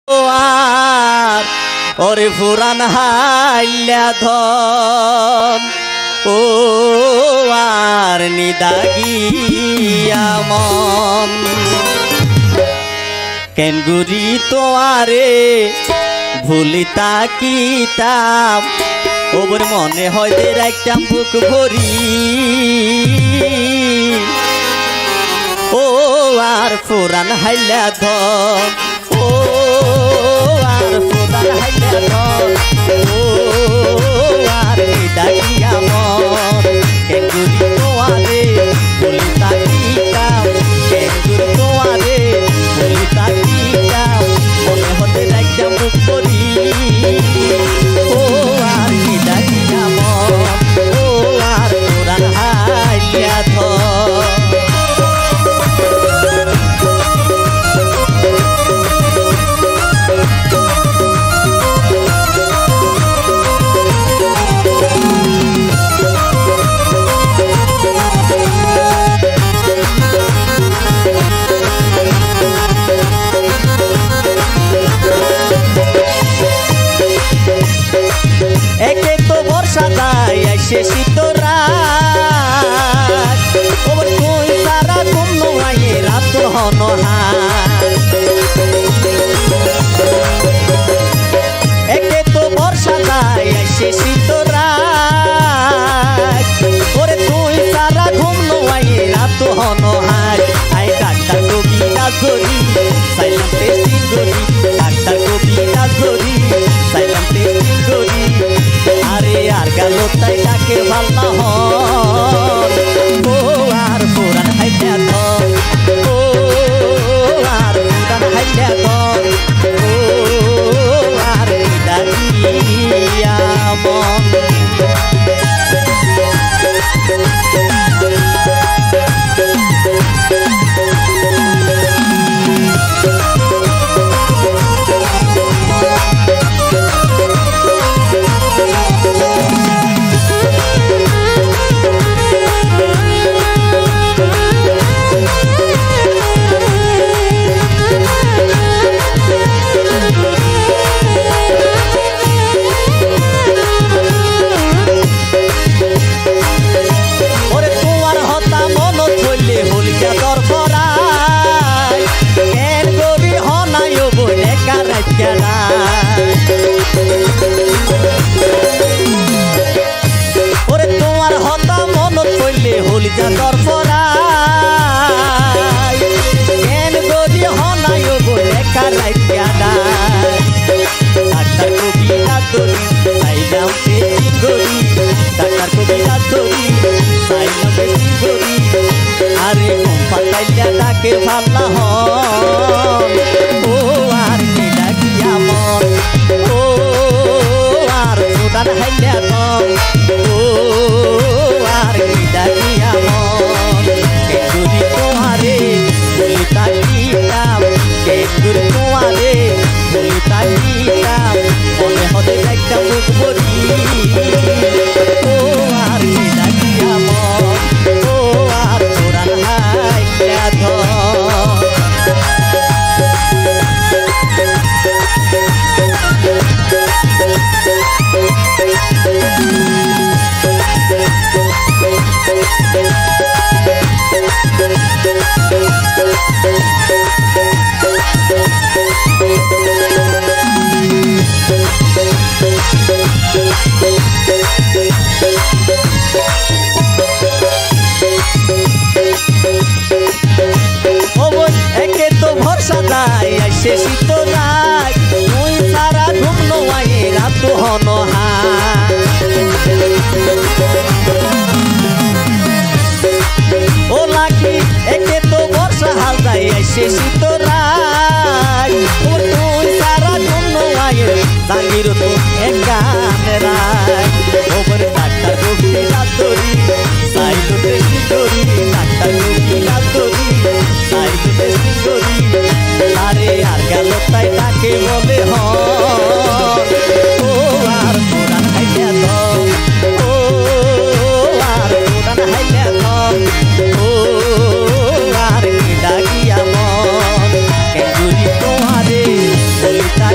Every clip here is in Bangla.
আর ওরে ফুরান হাইলা ধন ও আর নিদাগিয়া মন কেন গুরি তোয়ারে ভুলিতা কিতাব ওবর মনে হয় যে রাখতাম বুক ভরি ও আর ফুরান হাইলা ধন ও আর ফুরান হাইলা ধন ও আর নিদাগিয়া মন কেন গুরি তোয়ারে ভুলিতা কিতাব কেন গুরি তোয়ারে ভুলিতা কিতাব মনে হতে রাখতাম বুক ভরি ও আর নিদাগিয়া মন ও আর ফুরান হাইলা ধন একে তো বর্ষা যায় আসে শীতরাত ওর তুই সারা ঘুম নয় রাত হনহার একে তো বর্ষা যায় আসে শীতরাত ওরে তুই সারা ঘুম নয় রাত হনহার আই ডাক্তার কবিতা ধরি সাইলাম টেস্টিং করি ডাক্তার কবিতা ধরি সাইলাম টেস্টিং করি আরে আর গেল তাই ডাকে ভাল্লা হন ও আর পুরান হাইলা ধন ও আর পুরান হাইলা ধন ও আর দাঁড়িয়া মন ওরে তোমার হতা মনত পড়লে হলি যা দরপরাই কেন গরি হনাই বলে কারাইয়া ডাক্তার কবিতা ধরি সাইলাম পেটি ধরি ডাক্তার কবিতা ধরি সাইলাম পেটি ধরি আরে ঘুম পাতাইয়া ডাকে ভাল্লা হন ও আর ডাকিয়া মন ও আর ফুরান হাইলা ধন ও আর ডাকিয়া মন কেন্দুরি তোমারে ভুলিতা কিতাব কেন্দুরি তোমারে ভুলিতা কিতাব মনে হতে একটা বুক ভরি ও আর ডাকিয়া মন ও আর ফুরান হাইলা ধন একে তো ভরসা যায় আসে শীতরাত তুই সারা ঘুম নয় রাত হনহার ও লাকি একে তো বর্ষা হাল যায় আসে শীতরাত তুই সারা ঘুম নয় জাঙ্গির তো একানের ওপর ডাক্তার কবিতা ধরি সাইলো টেস্টিং করি ডাক্তার কবিতা ধরি সাইলো টেস্টিং করি আরে আর গেল তাই তাকে বলে হন ও আর পুরান হাইলা ধন ও আর পুরান হাইলা ধন ও আর ডাকিয়া মন কেন গুরি তোমারে বলিতা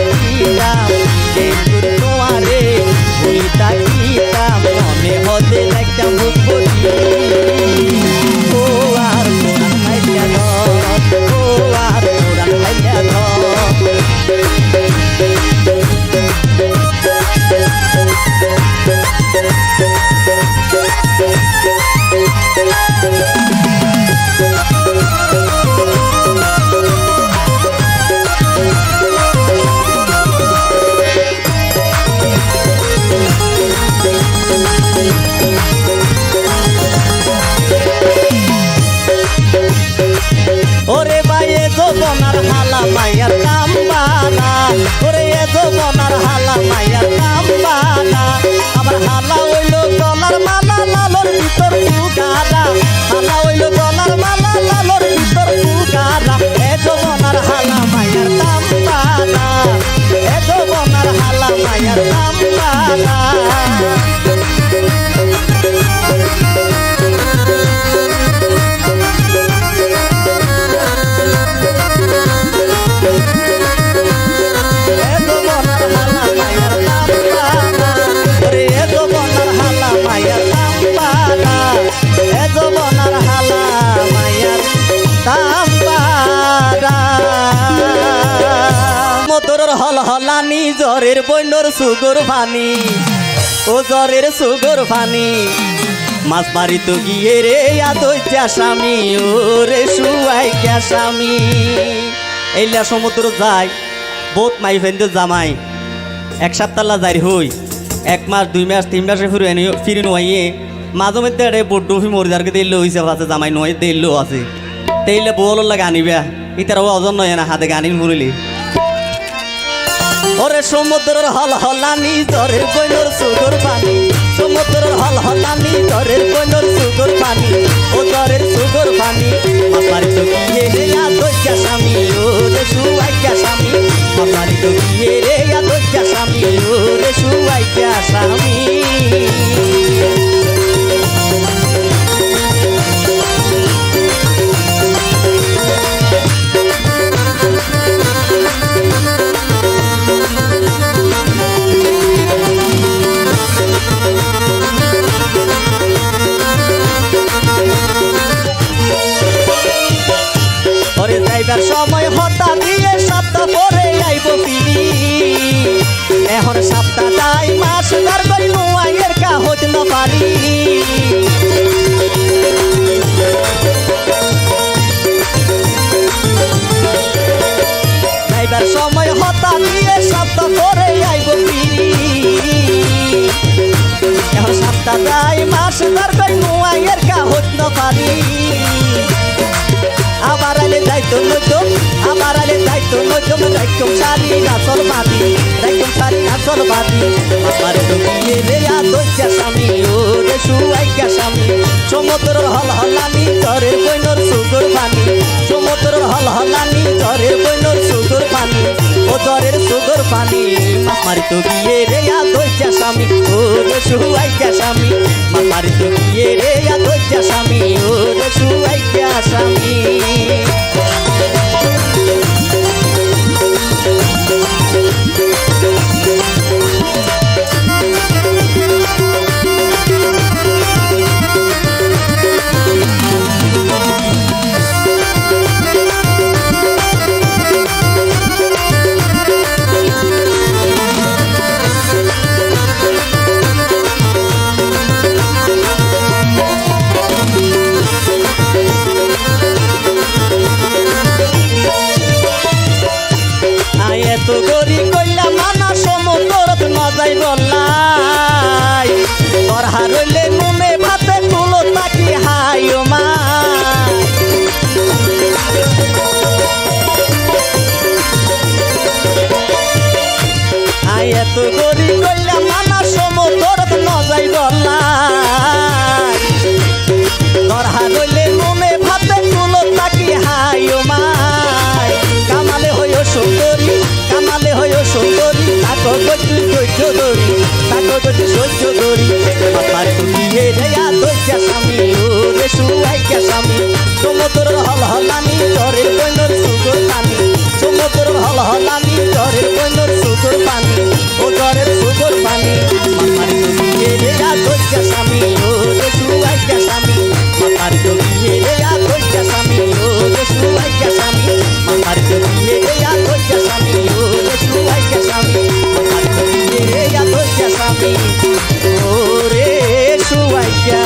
সমুদ্রের হল হলানি জ্বরের বন্যর সুগর পানি ও জ্বরের সুগর পানি মাছ মারিত গিয়ে রে আদৈত্যা স্বামী ও রে সুয়াইকা স্বামী এইলা সমুদ্র যায় বহুত মাই ফেন্দে জামাই এক সপ্তাহ যাই হই 1 মাস 2 মাস 3 মাসে ফিরে নোয়াইয়ে মাঝে মধ্যে এটা বড্ড মরিদারকে দিল্লো হয়েছে আছে জামাই নয় দিল্লো আছে তেইলে বউলের লাগে আনিবা ইতারাও অজন নয় না হাতে গানিন মুরলি ওরে সমুদ্রের হল হলানি জ্বরের বইনর সুগর পানি সমুদ্রের হল হলানি জ্বরের বইনর সুগর পানি ও জ্বরের সুগর পানি মাপারি তো গিয়ে রে আদৈত্যা স্বামী ও রে সুয়াইকা স্বামী মাপারি তো গিয়ে রে আদৈত্যা স্বামী ও রে সুয়াইকা স্বামী যাইবার সময় হতা দিয়ে সপ্তাহ পরে আইব ফিরি এখন সপ্তাহ তাই মাস তার করি নোয়াইয়ের কাহত না পারি যাইবার সময় হতা দিয়ে সপ্তাহ পরে আইব ফিরি এখন সপ্তাহ তাই মাস তার করি নোয়াইয়ের কাহত না পারি আমার আলে যাইতো নজম আমার আলে যাইতো নজম রাইকম সারি আসল বাদি রাইকম সারি আসল বাদি আমার দুনিয়ে রে আদৈত্যা স্বামী ও রে সুয়াইকা স্বামী সমুদ্রের হল হলানি জ্বরের বইনর সুগর পানি সমুদ্রের হল হলানি জ্বরের বইনর সুগর পানি ও জ্বরের সুগর পানি আমার তো গিয়ে রে আদৈত্যা স্বামী ও রে সুয়াইকা স্বামী আমার তো গিয়ে রে আদৈত্যা স্বামী ও রে সুয়াইকা স্বামী তো গরি কইলা মানা সমুদ্রত নজাই বললাই তোর হারইলে নুনে ভাতে তুলো তাকি হাইও মা আয় তো গরি কইলা মানা সমুদ্রত নজাই বললাই তোর হারইলে নুনে ভাতে তুলো তাকি হাইও মা কামালে হইও সুন্দরী কামালে হইও সুন্দরী তাকো গতি সহ্য দরি তাকো গতি সহ্য দরি আমার তুমিয়ে রে আদৈত্যা স্বামী ও রে সুয়াইকা স্বামী সমুদ্রের হল হলানি জ্বরের বইনর সুগর পানি সমুদ্রের হল হলানি জ্বরের বইনর সুগর পানি ও জ্বরের সুগর পানি আমার তুমিয়ে রে আদৈত্যা স্বামী ও রে সুয়াইকা স্বামী আমার তুমিয়ে রে আদৈত্যা স্বামী ও রে সুয়াইকা স্বামী আমার তুমিয়ে রে আদৈত্যা স্বামী ও রে সুয়াইকা স্বামী আমার তুমিয়ে রে আদৈত্যা স্বামী ও রে সুয়াইকা